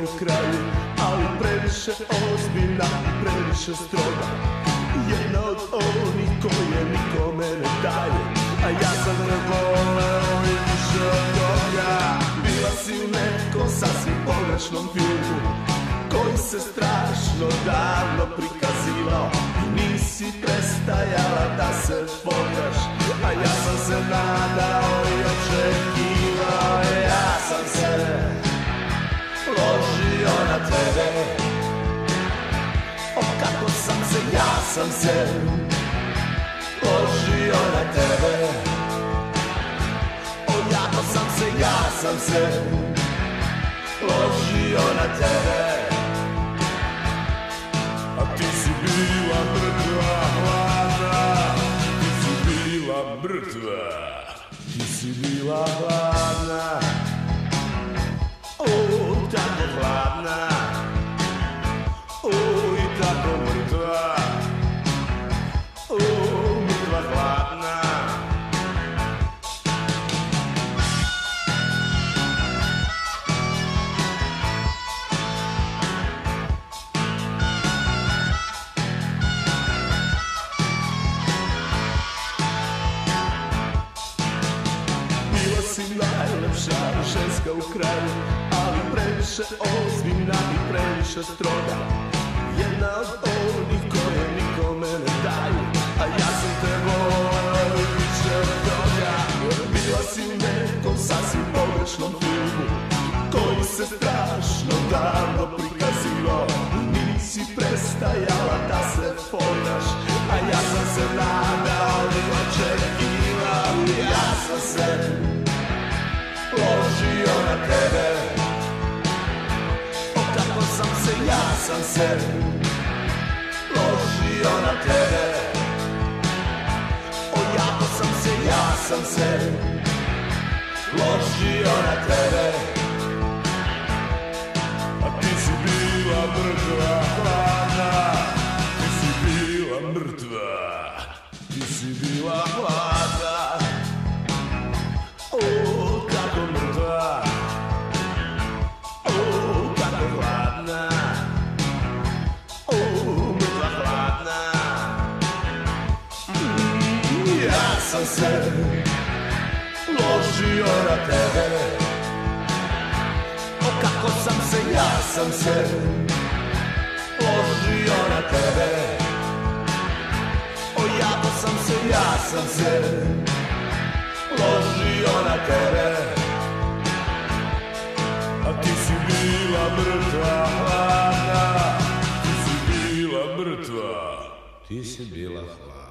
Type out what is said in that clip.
u kraju, ali previše ozbiljna, previše stroga. Jedna od onih koje nikome ne daje, a ja sam ne voleo i više od toga. Bila si u nekom sasvim pogrešnom filmu koji se strašno davno prikazivao i nisi prestajala da se folgaš, a ja sam se nadao i očekivao. Ja sam se ložio na tebe, o kako sam se, ja sam se ložio na tebe, o jako sam se, ja sam se ložio na tebe. A ti si bila mrtva, hladna, ti si bila mrtva, ti si bila hladna, o, tako hladna, o, i tako mrtva, o, mrtva hladna. Najlepša ženska u kraju, ali previše ozbiljna i previše stroga. Jedna od onih koje nikome ne daju, a ja sam te voleo i više od toga. Bila si u nekom sasvim pogrešnom filmu koji se strašno davno prikazivao, nisi prestajala da se folgaš, a ja sam se nadao i očekivao. Ja sam se ložio na tebe, o kako sam se, ja sam se ložio na tebe, o jako sam se, ja sam se ložio na tebe. A ti si bila mrtva, hladna, ti si bila mrtva, ti si bila hladna, o, kako mrtva, o, kako hladna, o, mrtva hladna. Ja sam se ložio na tebe, o, kako sam se, ja sam se ložio na tebe, o, jako sam se, ja sam se ložio na tebe. A ti si bila mrtva, hladna, ti si bila mrtva, ti si bila hladna.